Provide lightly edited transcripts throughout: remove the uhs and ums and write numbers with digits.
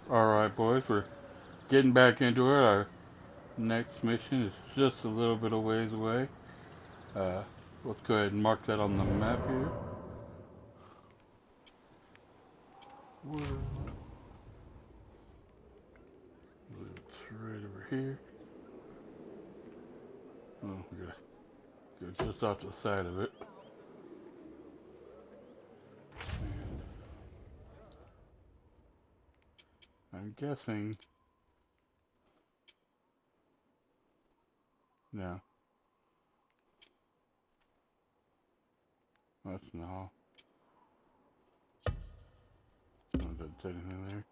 Alright, boys, we're getting back into it. Our next mission is just a little bit of ways away. Uh, let's go ahead and mark that on the map here. World. It's right over here. Oh, we gotta go just off the side of it. And I'm guessing. No, that's no. No, it doesn't say anything there.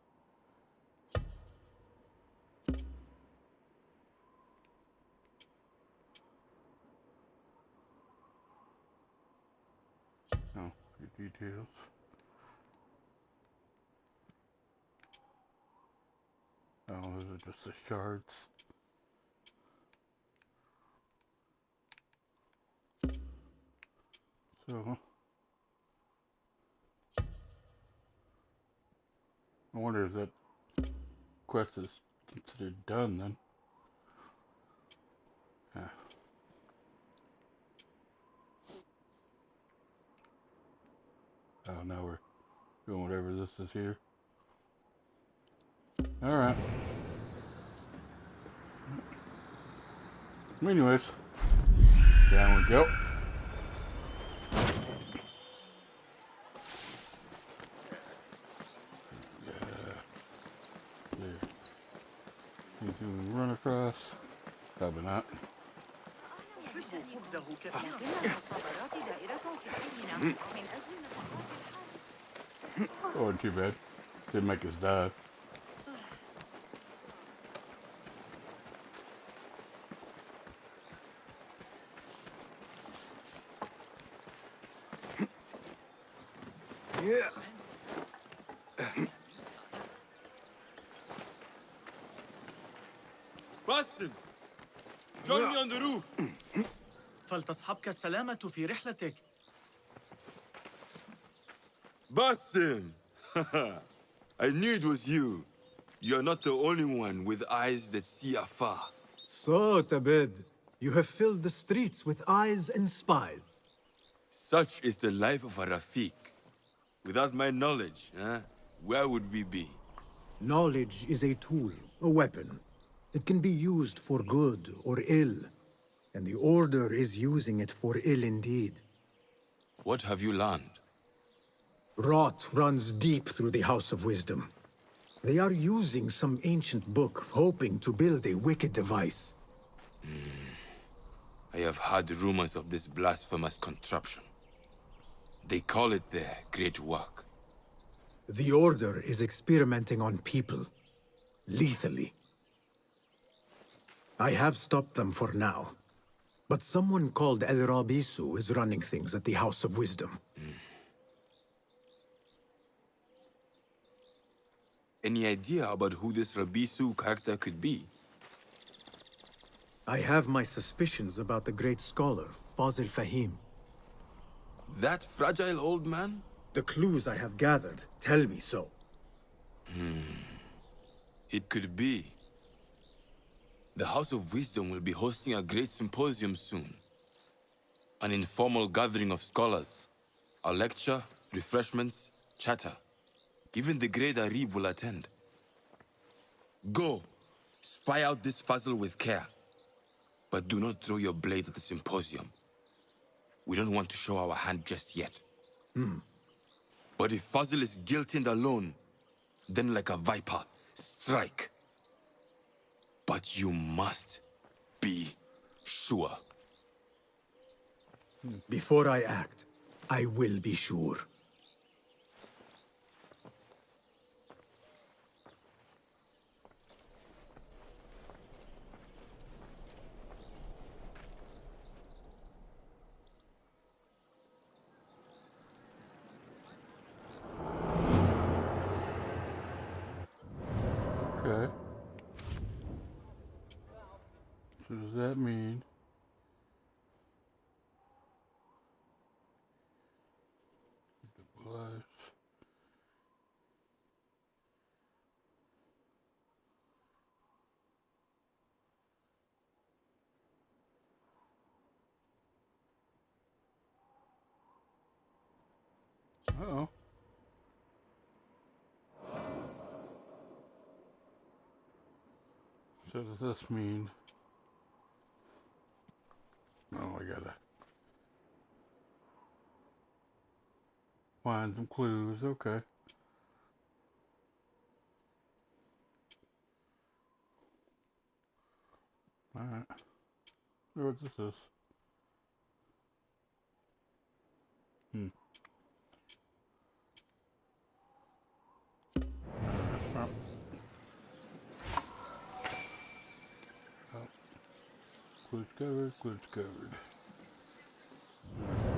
No, your details. Oh, those are just the shards. So, I wonder if that quest is considered done then. Yeah. Oh, now we're doing whatever this is here. Alright. Anyways, down we go. There. Anything we run across? Probably not. Oh, too bad. Didn't make us die. Yeah. Boston, join me on the roof. فلتصحبك السلامة في رحلتك. Boston! I knew it was you. You're not the only one with eyes that see afar. So, Tabed, you have filled the streets with eyes and spies. Such is the life of a Rafiq. Without my knowledge, where would we be? Knowledge is a tool, a weapon. It can be used for good or ill, and the Order is using it for ill indeed. What have you learned? Rot runs deep through the House of Wisdom. They are using some ancient book, hoping to build a wicked device. I have heard rumors of this blasphemous contraption. They call it their great work. The Order is experimenting on people, lethally. I have stopped them for now, but someone called El Rabisu is running things at the House of Wisdom. Any idea about who this Rabisu character could be? I have my suspicions about the great scholar, Fazil Fahim. That fragile old man? The clues I have gathered tell me so. It could be. The House of Wisdom will be hosting a great symposium soon. An informal gathering of scholars. A lecture, refreshments, chatter. Even the great Arib will attend. Go, spy out this puzzle with care. But do not throw your blade at the symposium. We don't want to show our hand just yet. But if Fazil is guilty and alone, then like a viper, strike. But you must be sure. Before I act, I will be sure. Okay. So does that mean the lives? Uh-oh. So does this mean... Oh, I gotta find some clues. Okay. Alright. I wonder what this is. Oh. Clues covered, clues covered.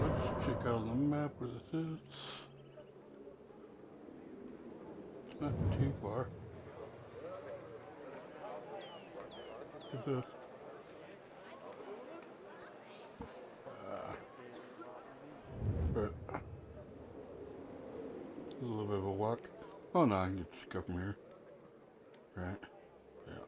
Let's check out on the map where this is. It's not too far. What's this? But a little bit of a walk. Oh no, I can just go from here. Right. Yeah.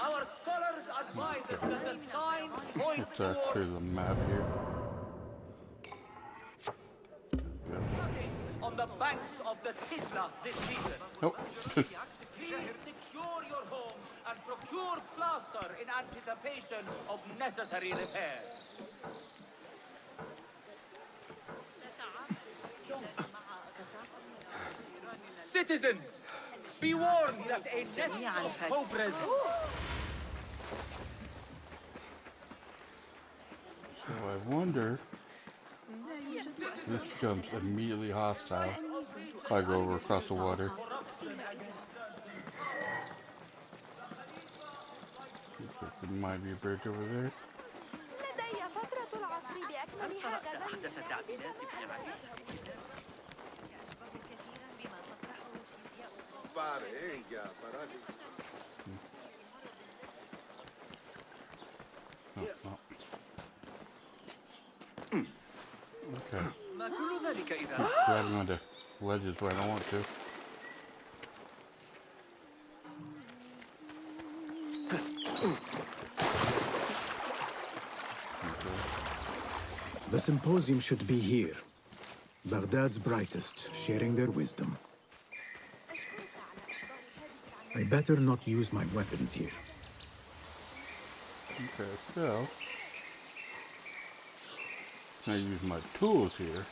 Our scholars advise us that the signs point It's actually the map here. on the banks of the Tijla this season. Nope. Secure your home and procure plaster in anticipation of necessary repairs. Citizens, be warned that a nest of cobras. So I wonder this becomes immediately hostile if I go over across the water. There might be a bridge over there. لدي فترة العصر بأكملها غدا. Okay. ما كل ذلك إذا Grabbing onto ledges where I don't want to. The symposium should be here. Baghdad's brightest, sharing their wisdom. I better not use my weapons here. Okay, so I use my tools here.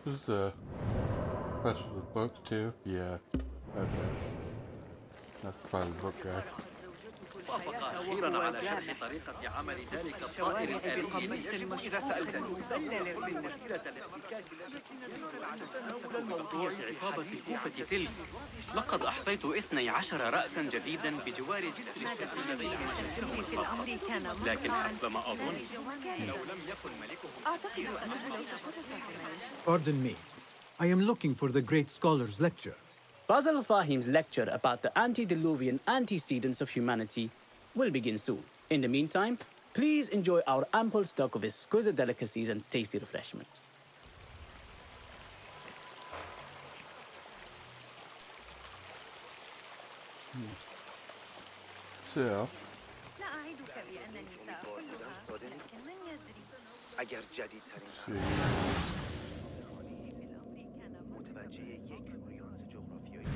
This is the rest of the book too. Yeah. Okay. That's probably the book guy. وافق أخيرا على شرح طريقة عمل ذلك الطائر الآلي يجب إذا سألتني مشكلة الاحتكاك حول الموضوع عصابة الكوفة تلك لقد أحصيت 12 رأسا جديدا بجوار جسر السفن لديهم مشاكلهم لكن حسب ما أظن لو لم يكن ملكهم Pardon me. I am looking for the great scholar's lecture. Basil Fahim's lecture about the antediluvian antecedents of humanity will begin soon. In the meantime, please enjoy our ample stock of exquisite delicacies and tasty refreshments. So, لا أعدك بأنني سأقولها لكن من يدري. اگر جدیدترین see. متوجه یک ریاض جغرافیایی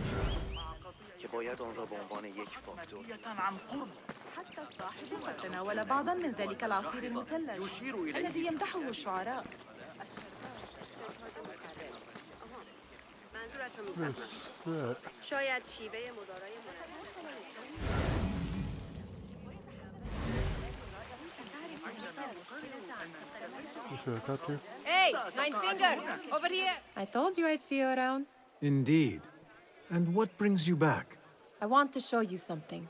که باید آن را به عنوان یک فاکتور عن قرب. حتى الصاحب قد تناول بعضا من ذلك العصير المثلج الذي يمدحه الشعراء. شاید شیوه مدارای You see what I got there? Hey, Nine Fingers! Over here! I told you I'd see you around. Indeed. And what brings you back? I want to show you something.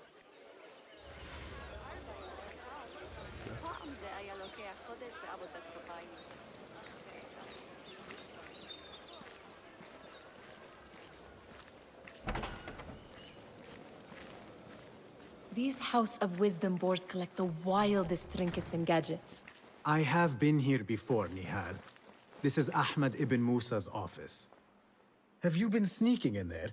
These House of Wisdom boars collect the wildest trinkets and gadgets. I have been here before, Nihal. This is Ahmed ibn Musa's office. Have you been sneaking in there?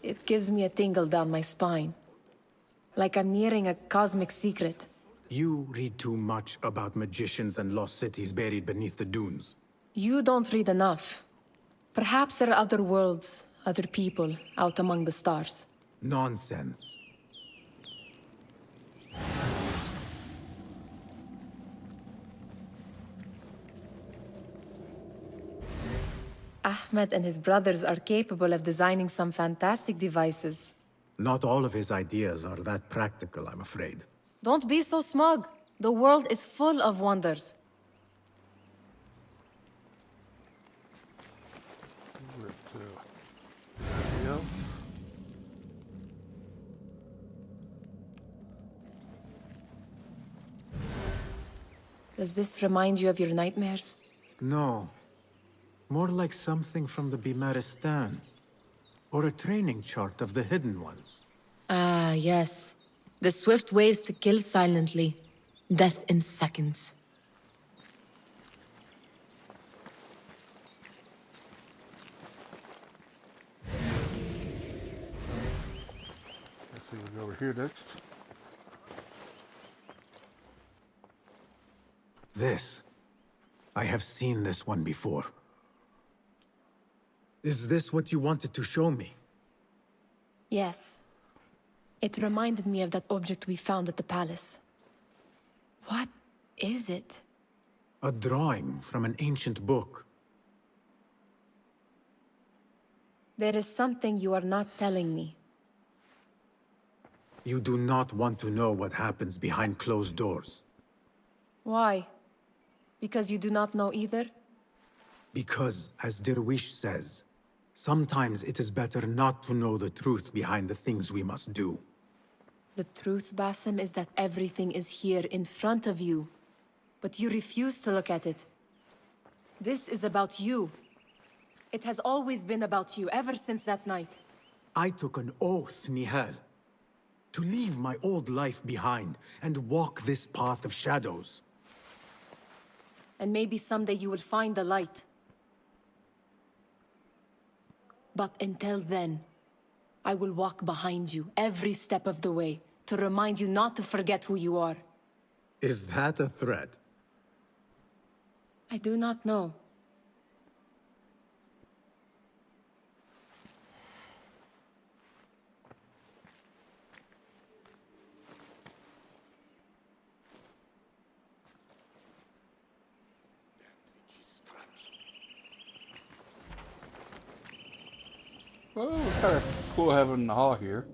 It gives me a tingle down my spine. Like I'm nearing a cosmic secret. You read too much about magicians and lost cities buried beneath the dunes. You don't read enough. Perhaps there are other worlds, other people, out among the stars. Nonsense. Ahmed and his brothers are capable of designing some fantastic devices. Not all of his ideas are that practical, I'm afraid. Don't be so smug. The world is full of wonders. Yep. Does this remind you of your nightmares? No. More like something from the Bimaristan. Or a training chart of the Hidden Ones. Ah, yes. The swift ways to kill silently. Death in seconds. Let's see, we go over here next. This. I have seen this one before. Is this what you wanted to show me? Yes. It reminded me of that object we found at the palace. What is it? A drawing from an ancient book. There is something you are not telling me. You do not want to know what happens behind closed doors. Why? Because you do not know either? Because, as Derwish says, sometimes it is better not to know the truth behind the things we must do. The truth, Basim, is that everything is here in front of you. But you refuse to look at it. This is about you. It has always been about you, ever since that night. I took an oath, Nihal, to leave my old life behind and walk this path of shadows. And maybe someday you will find the light. But until then, I will walk behind you every step of the way to remind you not to forget who you are. Is that a threat? I do not know. Well, it's kind of cool having the hall here.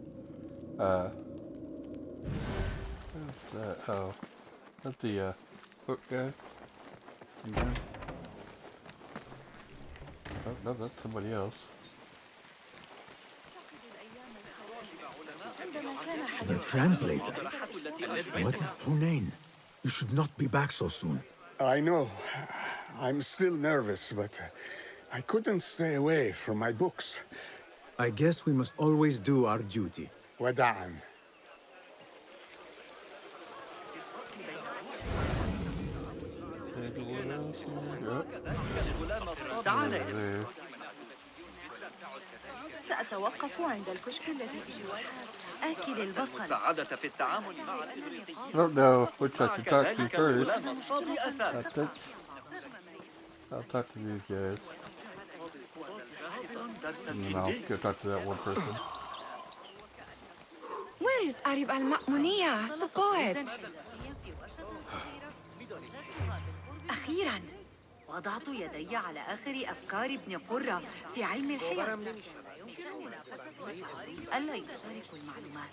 What's that? Oh, that's the hook guy. Yeah. Oh, no, that's somebody else. The translator? What is Hunain? You should not be back so soon. I know. I'm still nervous, but I couldn't stay away from my books. I guess we must always do our duty. وداعا. سأتوقف عند الكشك الذي بجواره آكل البصل. المساعدة في التعامل مع الإغريقيين. I don't know which I should talk to كذلك first. الغلام الصبي I أثر. think I'll talk to these guys. And then I'll go talk to that one person. Where is Arib al-Ma'muniyah, the poet? أخيراً وضعت يدي على آخر أفكار ابن قرة في علم الحياة. ألا يشارك المعلومات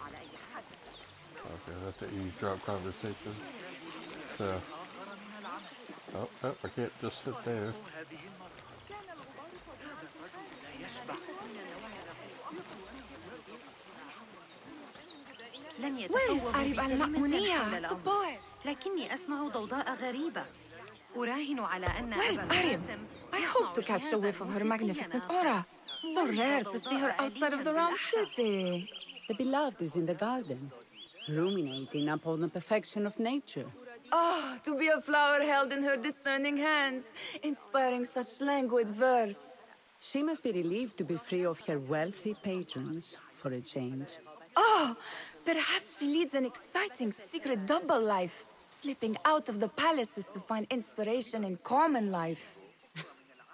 على أي حال. Okay, that's an eavesdrop conversation. So, I can't just sit there. Where is Arib al-Ma'muniyah, the poet? لكني أسمع ضوضاء غريبة. أراهن على أن Where is Arib? I hope to catch a whiff of her magnificent aura. So rare to see her outside of the round city. The beloved is in the garden, ruminating upon the perfection of nature. Oh, to be a flower held in her discerning hands, inspiring such languid verse. She must be relieved to be free of her wealthy patrons for a change. Oh, perhaps she leads an exciting secret double life, slipping out of the palaces to find inspiration in common life.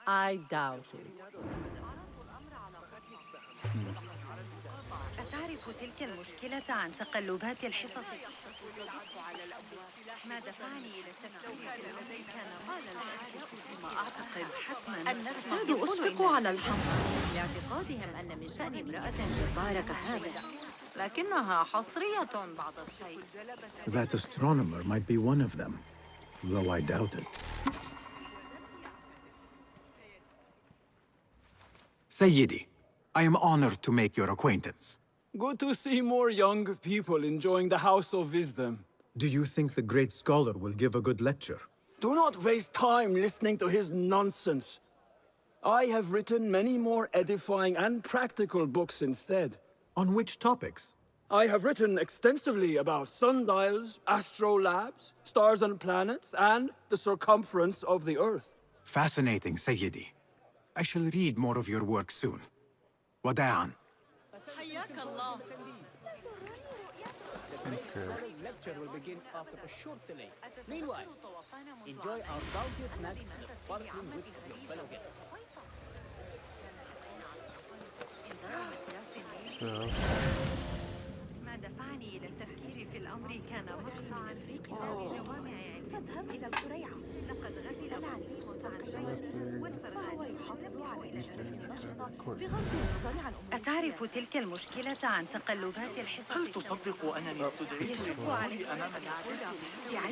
I doubt it. أتعرف تلك المشكلة عن تقلبات الحصص؟ ما دفعني إلى التفكير الذي كان قال العارف ثم أعتقد حتماً أكاد أشفق على الحمقى لاعتقادهم أن من شأن امرأة جبارة كهذه، لكنها حصرية بعض الشيء. That astronomer might be one of them, though I doubt it. Sayyidi, I am honored to make your acquaintance. Good to see more young people enjoying the House of Wisdom. Do you think the great scholar will give a good lecture? Do not waste time listening to his nonsense. I have written many more edifying and practical books instead. On which topics? I have written extensively about sundials, astrolabes, stars and planets, and the circumference of the Earth. Fascinating, Sayyidi. I shall read more of your work soon. Wada'an. Okay. The lecture will begin after a short delay. Meanwhile, enjoy our bounteous snacks and the sparkling with your fellow guests. ما دفعني إلى التفكير في الأمر كان مقطعاً في كتاب جوامع علم. فاذهب إلى القريعة. لقد غسل عني مساعدين والفرغاني لم يحو إلى النشاط بغض النظر عن أتعرف تلك المشكلة عن تقلبات الحصص؟ هل تصدق أنني استدعيت يشك عليك أمام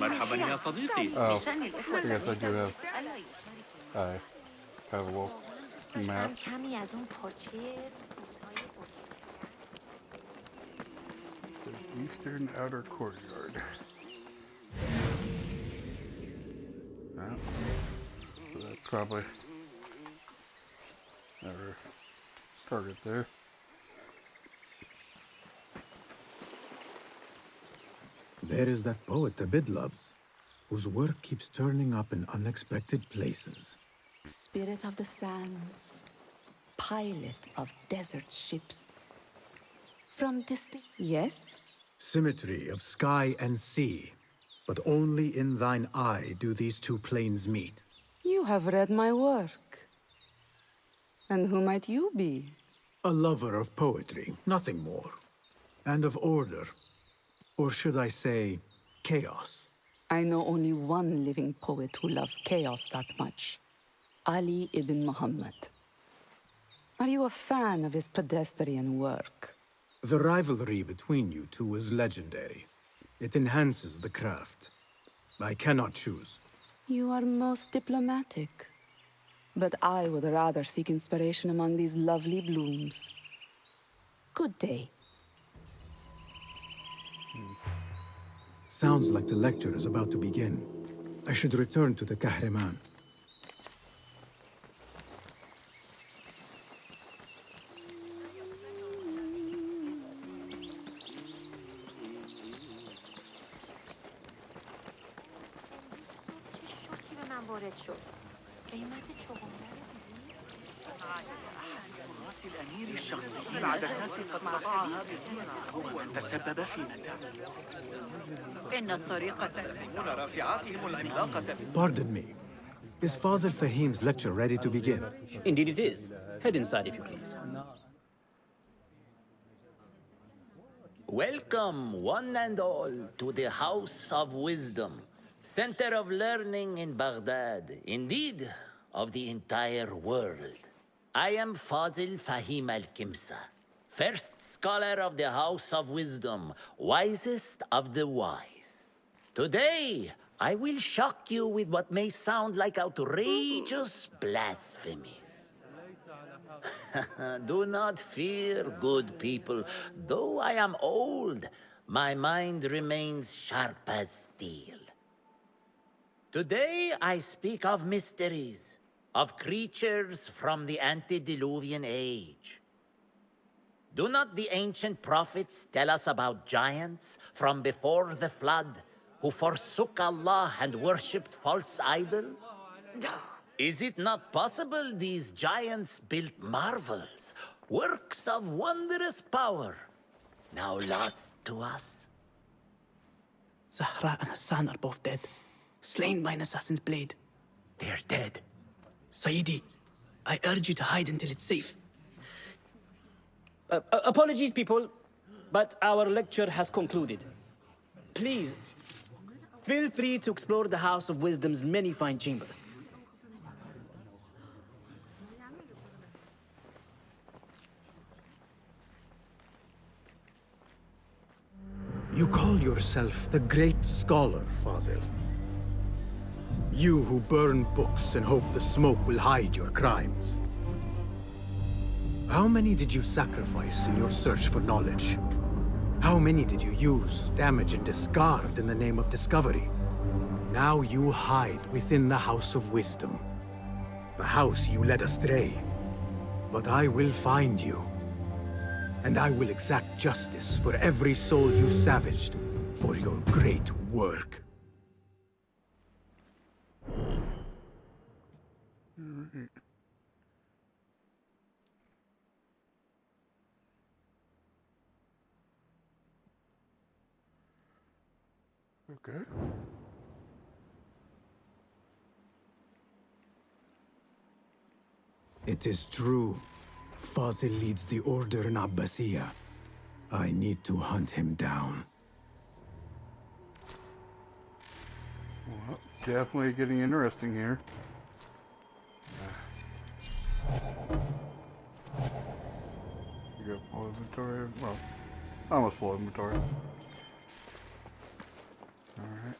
مرحبا يا صديقي. بشأن الإخوة Yes, I do have. ألا يشارك I have a little map. کمی از اون پاچه The eastern outer courtyard. So that's probably our target there. There is that poet Abid loves, whose work keeps turning up in unexpected places. Spirit of the sands, pilot of desert ships. From distant... Yes? Symmetry of sky and sea, but only in thine eye do these two planes meet. You have read my work. And who might you be? A lover of poetry, nothing more. And of order. Or should I say, chaos. I know only one living poet who loves chaos that much. Ali ibn Muhammad. Are you a fan of his pedestrian work? The rivalry between you two is legendary. It enhances the craft. I cannot choose. You are most diplomatic. But I would rather seek inspiration among these lovely blooms. Good day. Sounds like the lecture is about to begin. I should return to the Kahraman. راس الأمير الشخصي العدسات قد طبعها بصورة هو تسبب في نتائج. إن الطريقة رافعاتهم العملاقة. Pardon me. Is Fazil Fahim's lecture ready to begin? Indeed it is. Head inside if you please. Welcome, one and all, to the House of Wisdom. Center of learning in Baghdad, indeed, of the entire world. I am Fazil Fahim al-Kimsa, first scholar of the House of Wisdom, wisest of the wise. Today, I will shock you with what may sound like outrageous blasphemies. Do not fear, good people. Though I am old, my mind remains sharp as steel. Today, I speak of mysteries, of creatures from the antediluvian age. Do not the ancient prophets tell us about giants from before the flood who forsook Allah and worshipped false idols? Is it not possible these giants built marvels, works of wondrous power, now lost to us? Zahra and Hassan are both dead, slain by an assassin's blade. They're dead. Sayyidi, I urge you to hide until it's safe. Apologies, people, but our lecture has concluded. Please, feel free to explore the House of Wisdom's many fine chambers. You call yourself the Great Scholar, Fazil. You who burn books and hope the smoke will hide your crimes. How many did you sacrifice in your search for knowledge? How many did you use, damage, and discard in the name of discovery? Now you hide within the House of Wisdom. The house you led astray. But I will find you. And I will exact justice for every soul you savaged for your great work. Okay. It is true. Fazil leads the Order in Abbasiyah. I need to hunt him down. Well, definitely getting interesting here. You got full inventory? Well, almost full inventory. Alright.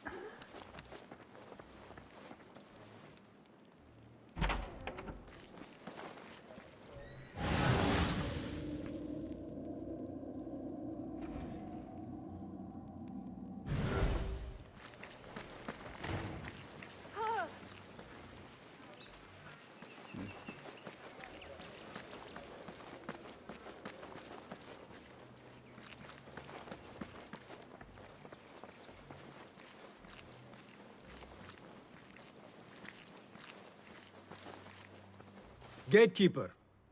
Gatekeeper,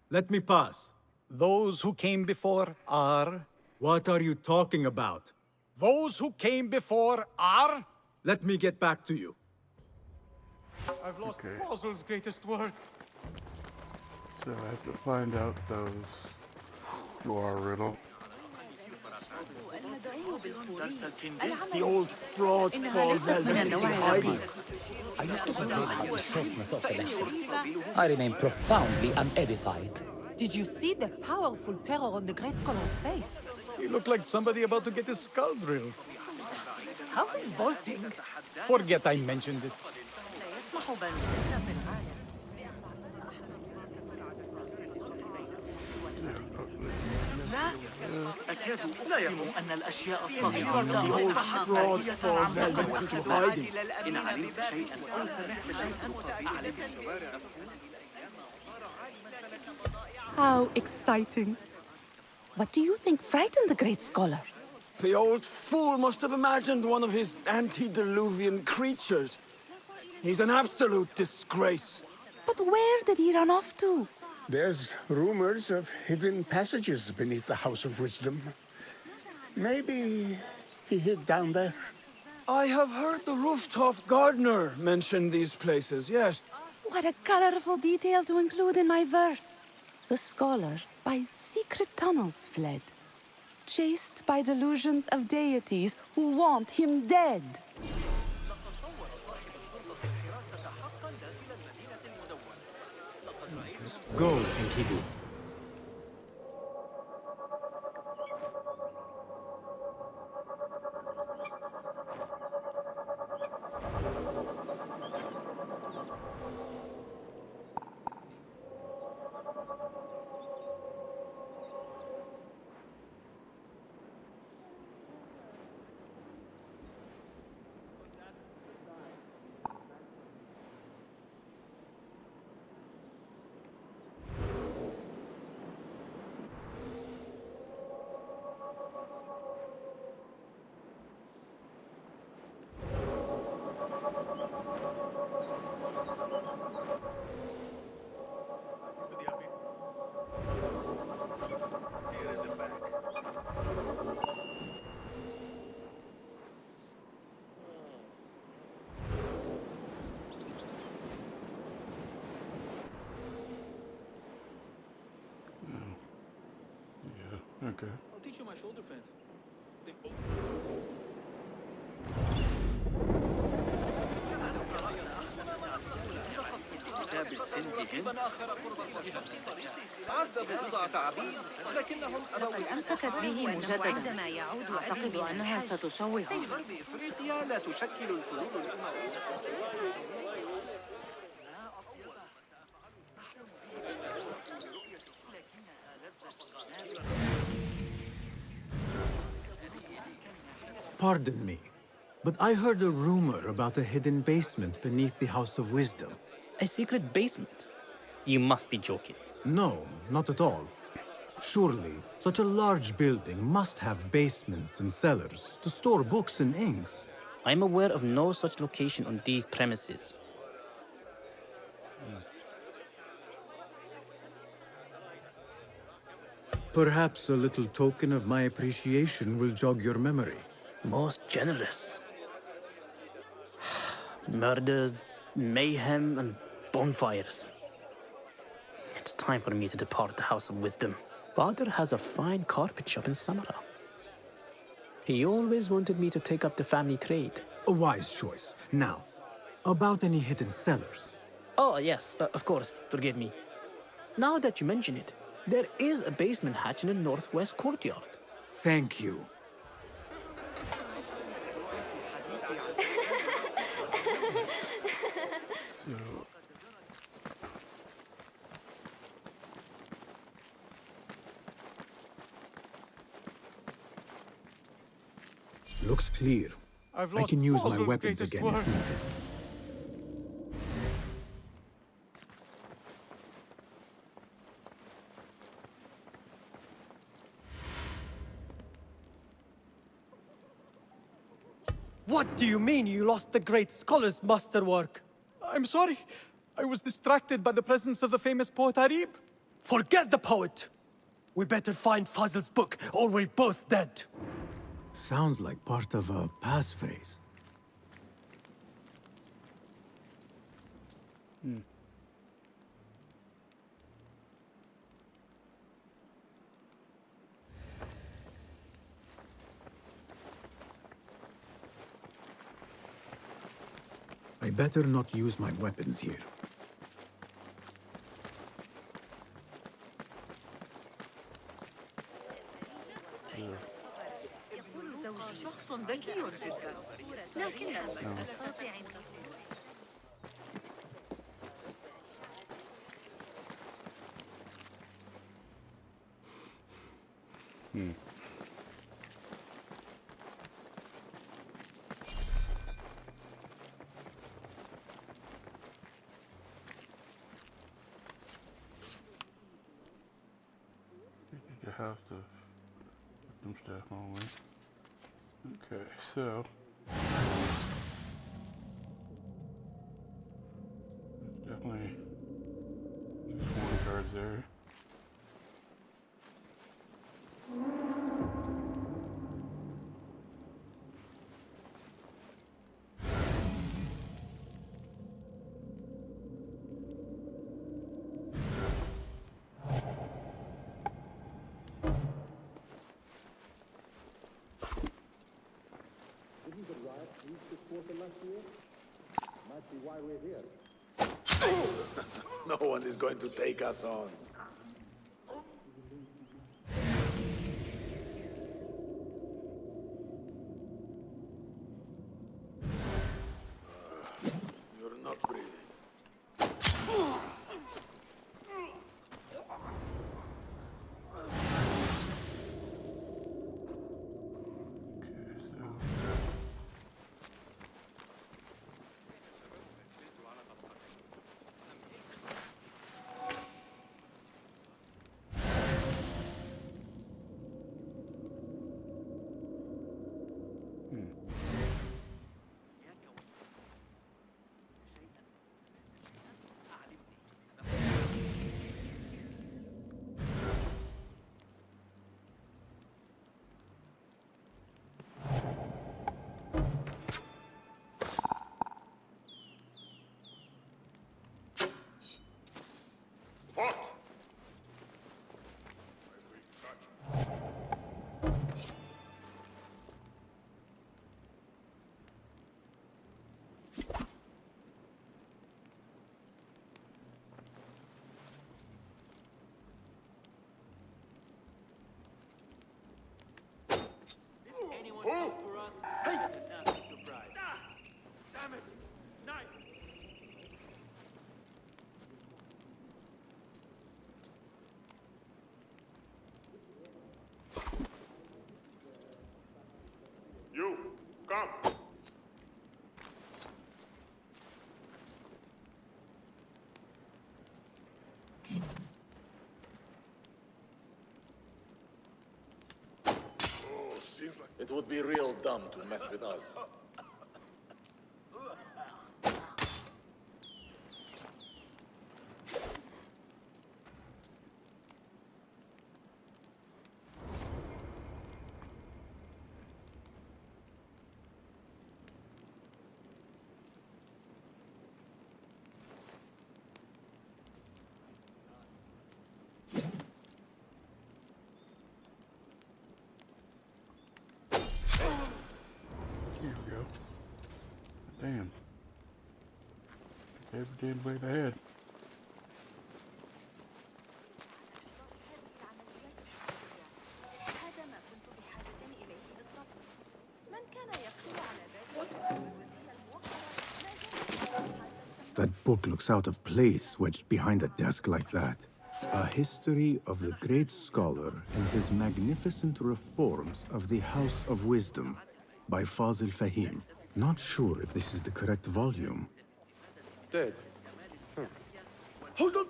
let me pass. Those who came before are... What are you talking about? Those who came before are... Let me get back to you. I've lost Fazil's greatest work. So I have to find out those who are riddle. The old fraud Fazil went into hiding. I used to complain about the shortness of the lecture. I remain profoundly unedified. Did you see the powerful terror on the great scholar's face? He looked like somebody about to get his skull drilled. How revolting. Forget I mentioned it. لا أكاد أقسم أن الأشياء الصغيرة أصبحت ماهية عامة إن علمت شيئا أو سمعت شيئا أعلم الشوارع. How exciting. What do you think frightened the great scholar? The old fool must have imagined one of his antediluvian creatures. He's an absolute disgrace. But where did he run off to? There's rumors of hidden passages beneath the House of Wisdom. Maybe he hid down there. I have heard the rooftop gardener mention these places, yes. What a colorful detail to include in my verse. The scholar by secret tunnels fled, chased by delusions of deities who want him dead. Go, Enkidu. Okay. I'll teach you my shoulder feint. لقد أمسكت به مجددا. أعتقد أنها ستشوه. في غرب إفريقيا لا تشكل الفلول الأموية. Pardon me, but I heard a rumor about a hidden basement beneath the House of Wisdom. A secret basement? You must be joking. No, not at all. Surely, such a large building must have basements and cellars to store books and inks. I'm aware of no such location on these premises. Perhaps a little token of my appreciation will jog your memory. Most generous. Murders, mayhem, and bonfires. It's time for me to depart the House of Wisdom. Father has a fine carpet shop in Samara. He always wanted me to take up the family trade. A wise choice. Now, about any hidden cellars. Oh, yes, of course, forgive me. Now that you mention it, there is a basement hatch in the northwest courtyard. Thank you. Looks clear. I can use my weapons again if needed. What do you mean you lost the great scholar's masterwork? I'm sorry. I was distracted by the presence of the famous poet Arib. Forget the poet! We better find Fazil's book, or we're both dead. Sounds like part of a passphrase. I better not use my weapons here. شخص ذكي جدا لكنه You have to put them stuff only. Okay, so definitely just one guards there. Didn't the riot reach this quarter last year? Might be why we're here. No one is going to take us on. You're not breathing. Damn it! Knife! You, come! It would be real dumb to mess with us. Here we go. Damn. Every damn way ahead. That book looks out of place wedged behind a desk like that. A history of the great scholar and his magnificent reforms of the House of Wisdom by Fazil Fahim. Not sure if this is the correct volume. Dead. Hold on!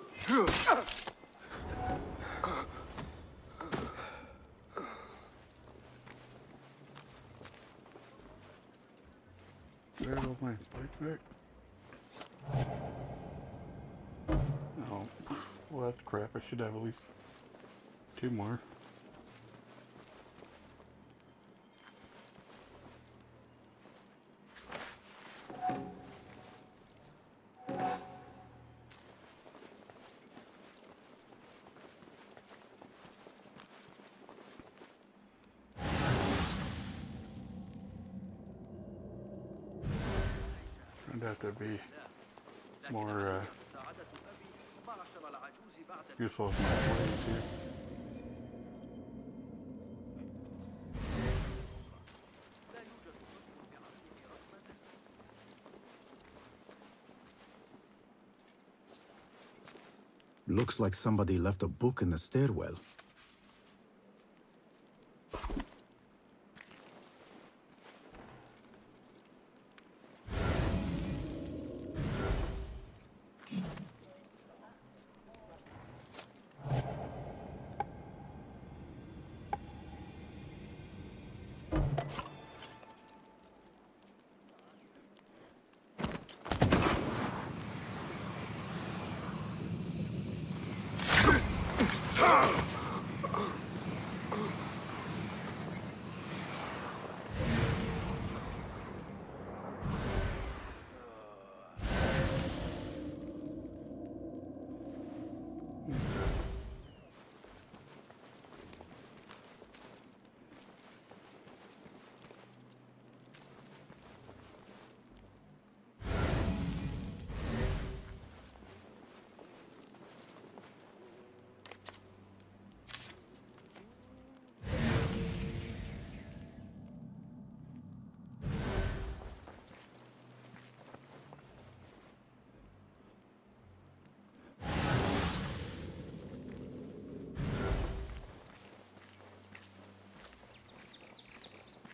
Where's all my plates back? Oh, well that's crap. I should have at least 2 more. Turned out to be more useful as my blades here. Looks like somebody left a book in the stairwell.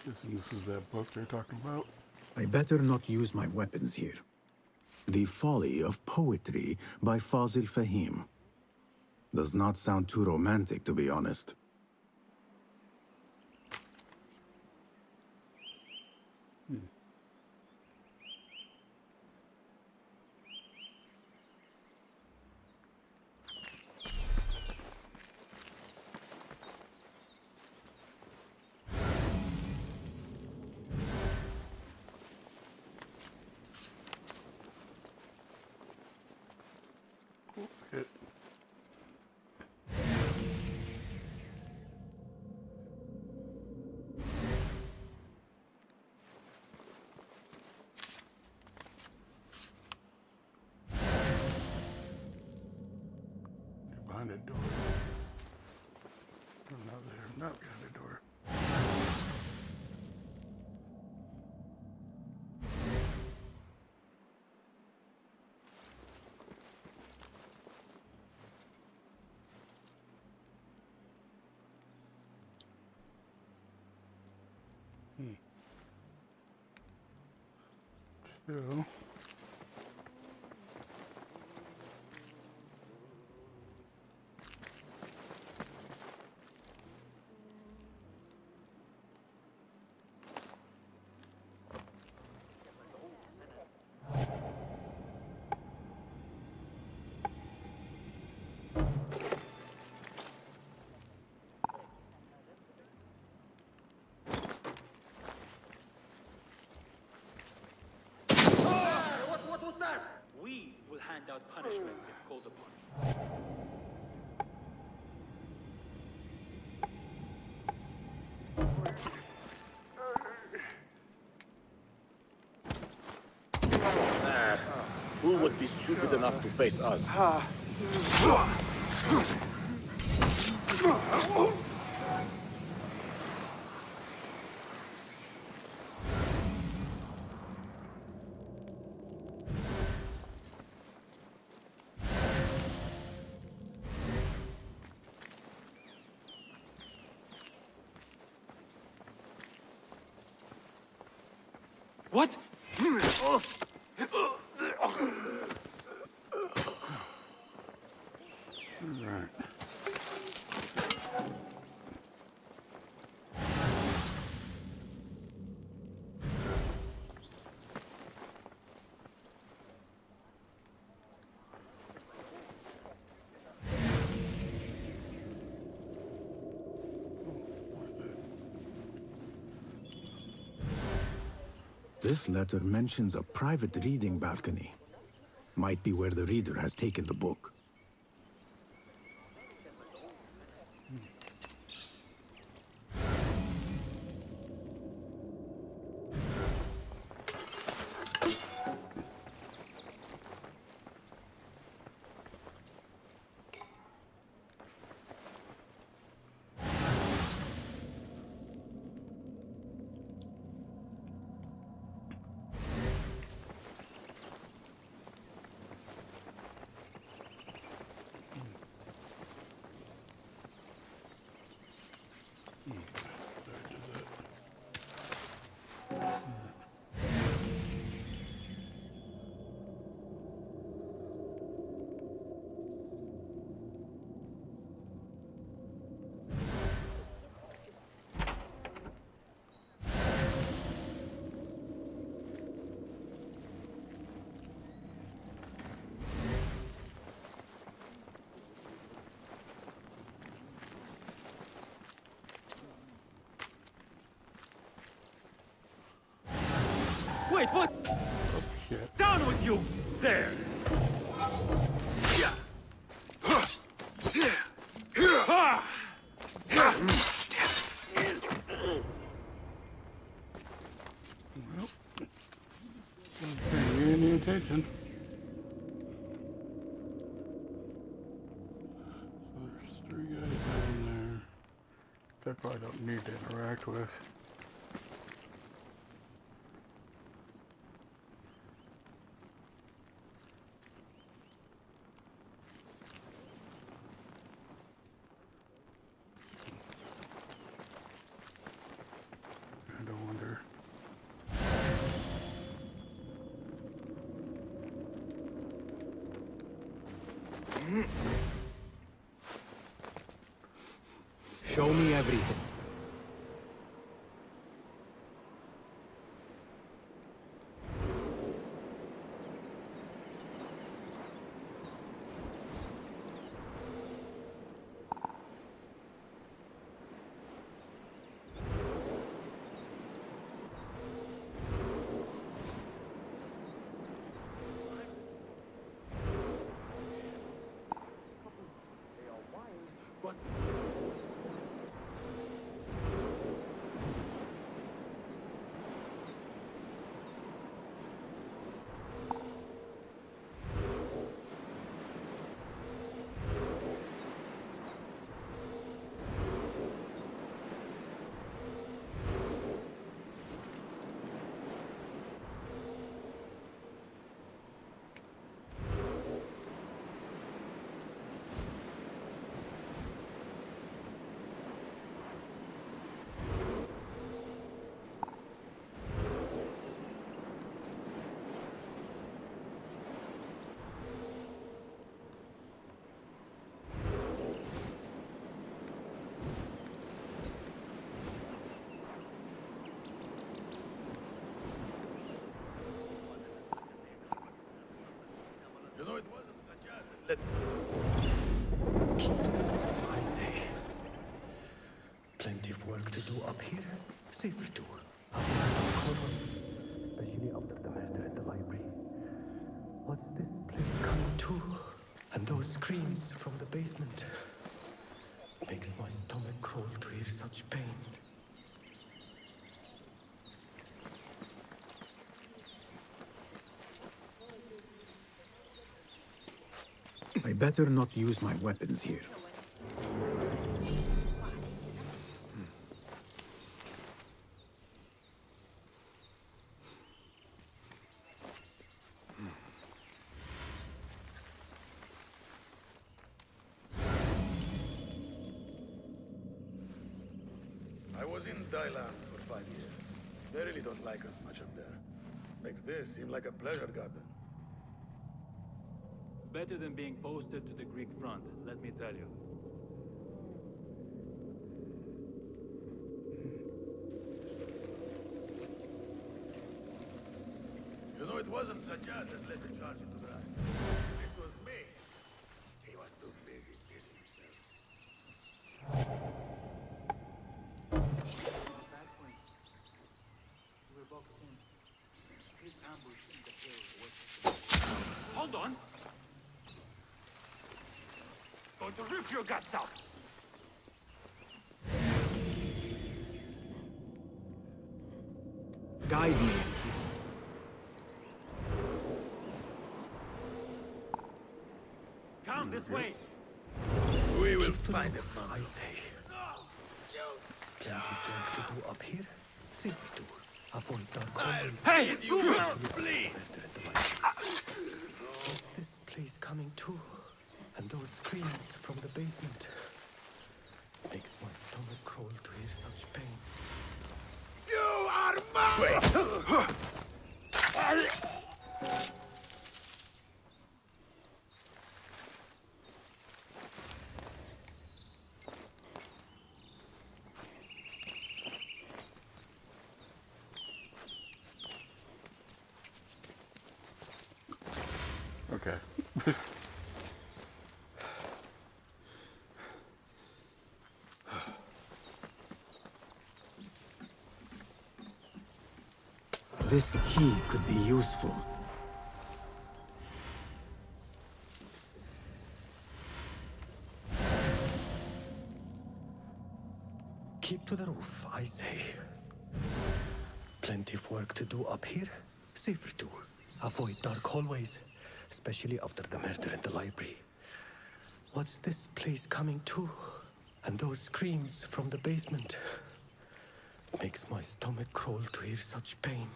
Guessing this is that book they're talking about. I better not use my weapons here. The Folly of Poetry by Fazil Fahim. Does not sound too romantic, to be honest. Hit. Behind a door. Oh, not there. Not behind a door. So. What was that? We will hand out punishment if called upon. Who would be stupid enough to face us? What? Right. This letter mentions a private reading balcony. Might be where the reader has taken the book. Wait, what? Oh, shit. Down with you! There! Well, don't pay any attention. So there's 3 guys down there. I probably don't need to interact with. I don't Show me everything. You know, it wasn't Sajjad that led. I say. Plenty of work to do up here. Safer too. Especially after the murder in the library. What's this place coming to? And those screams from the basement. Makes my stomach crawl to hear such pain. I better not use my weapons here. I was in Thailand for 5 years. They really don't like us much up there. Makes this seem like a pleasure garden. Better than being posted to the Greek front, let me tell you. You know, it wasn't Sajjad that led the charge into Mirage. It was me. He was too busy pissing himself. Hold on! Going to rip your guts out! Guide me. Come this way! We will find him, I say. Plenty of work to do up here. Safer too. Avoid dark corners. Hey! Please! What's this place coming to? And those screams from the basement. Makes my stomach crawl to hear such pain. You are mine! Okay. This key could be useful. Keep to the roof, I say. Plenty of work to do up here. Safer too. Avoid dark hallways, especially after the murder in the library. What's this place coming to? And those screams from the basement. Makes my stomach crawl to hear such pain.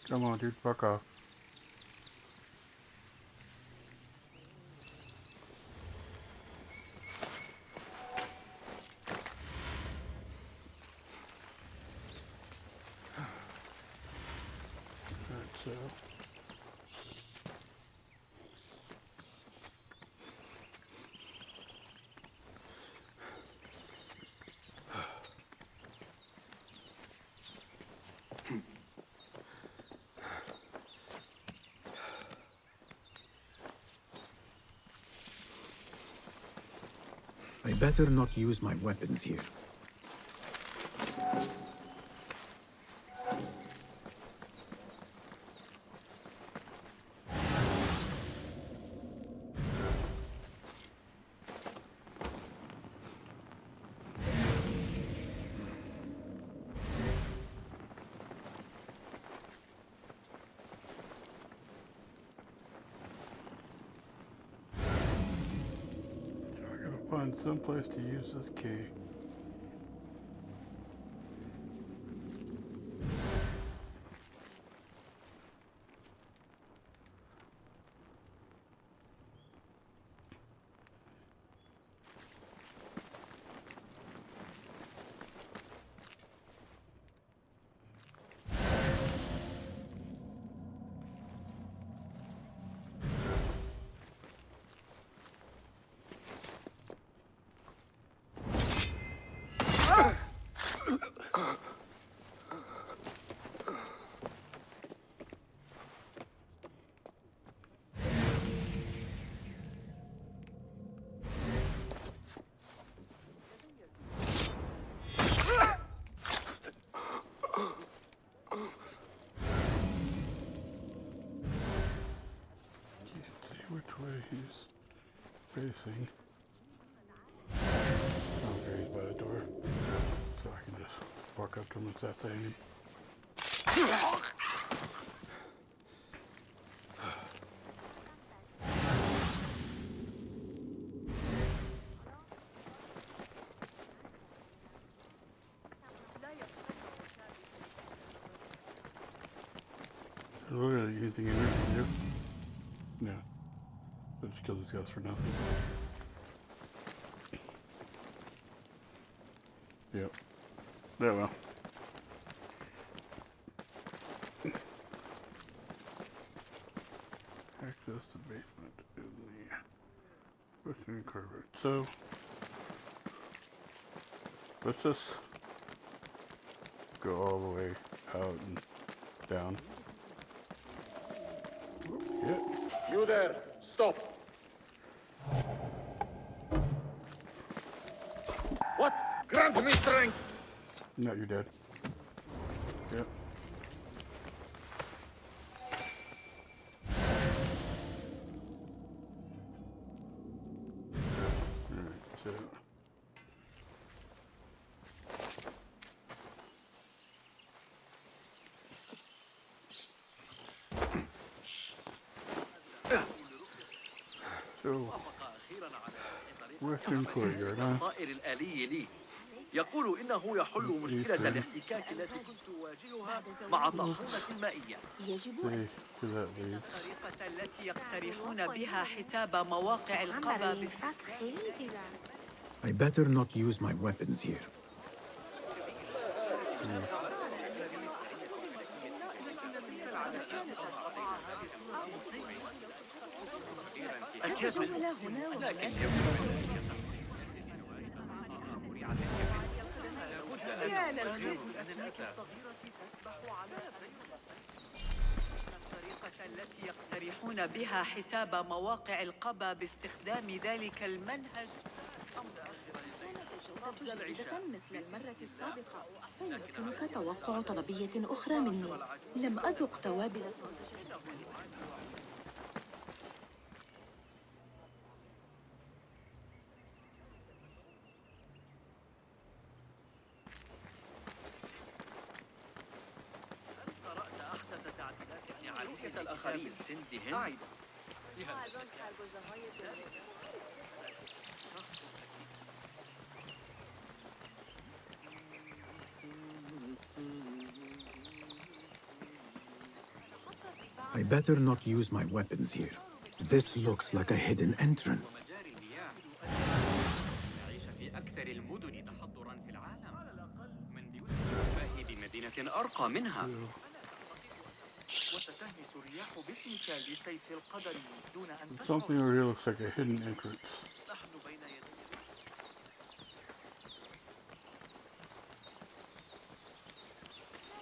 Come on, dude, fuck off. I better not use my weapons here. Find some place to use this key. Which way he's facing. Okay, he's by the door. So I can just walk up to him and start saying him. Look at anything in here to do? No. Let's kill these guys for nothing. Yep. Yeah, well. Access the basement in the western carpet. So, let's just go all the way out and down. Yeah. You there! Stop! What? Grant me strength! No, you're dead. Yep. Alright, so western courtyard, huh? الطائر الآلي لي يقول إنه يحل مشكلة الاحتكاك التي كنت أواجهها مع طاحونة مائية. يجب الطريقة التي يقترحون بها حساب مواقع القبة I better not use my weapons here. يا للخزي الأسماك الصغيرة تسبح على الطريقة التي يقترحون بها حساب مواقع القبة باستخدام ذلك المنهج جديدة مثل المرة السابقة فيمكنك توقع طلبية أخرى مني. لم أذق توابل قرأت أحدث تعديلات على الآخرين سندهم I better not use my weapons here. This looks like a hidden entrance. نعيش في أكثر المدن تحضراً في العالم. من بيوت الشفاه بمدينة أرقى منها. وستهمس الرياح باسمك لسيف القدر دون أن تشعر. Something over here looks like a hidden entrance. نحن بين يدي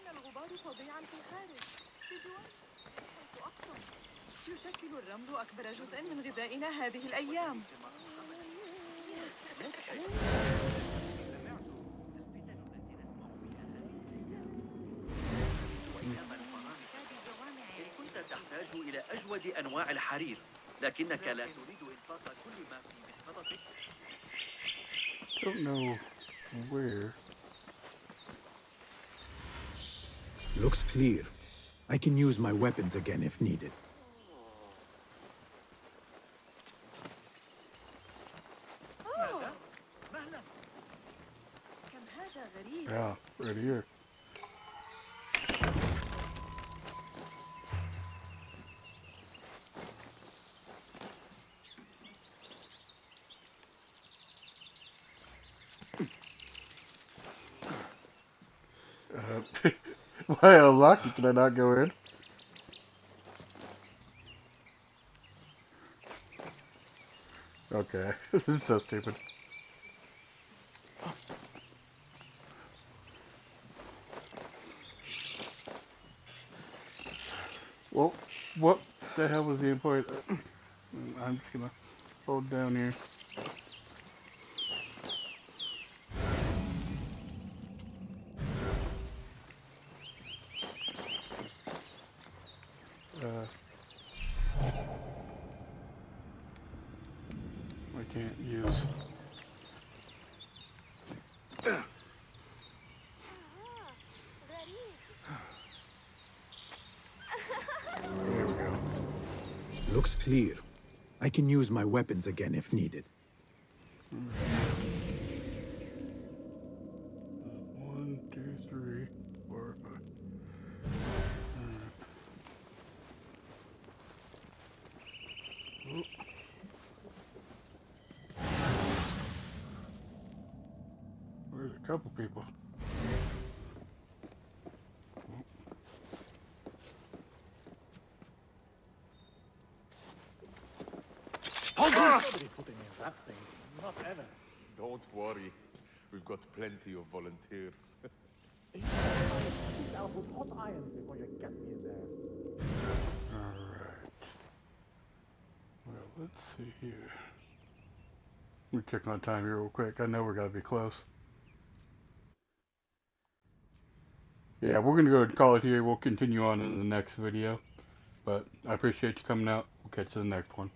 كان الغبار فظيعا في الخارج بجوار حيث أقصد يشكل الرمل أكبر جزء من غذائنا هذه الأيام إن كنت تحتاج إلى أجود أنواع الحرير، لكنك لا تريد إنفاق كل ما في محفظتك. Don't know where. Looks clear. I can use my weapons again if needed. Yeah, right here. Why I unlocked it? Can I not go in? Okay, this is so stupid. Well, what the hell was the important? I'm just gonna hold down here. I can't use. There we go. Looks clear. I can use my weapons again if needed. 1, 2, 3, 4, 5. There's a couple people. Nobody putting in that thing. Not ever. Don't worry. We've got plenty of volunteers. Yourself with hot irons before you get me in there. Alright. Well, let's see here. Let me check my time here real quick. I know we're gotta be close. Yeah, we're gonna go ahead and call it here. We'll continue on in the next video. But I appreciate you coming out. We'll catch you in the next one.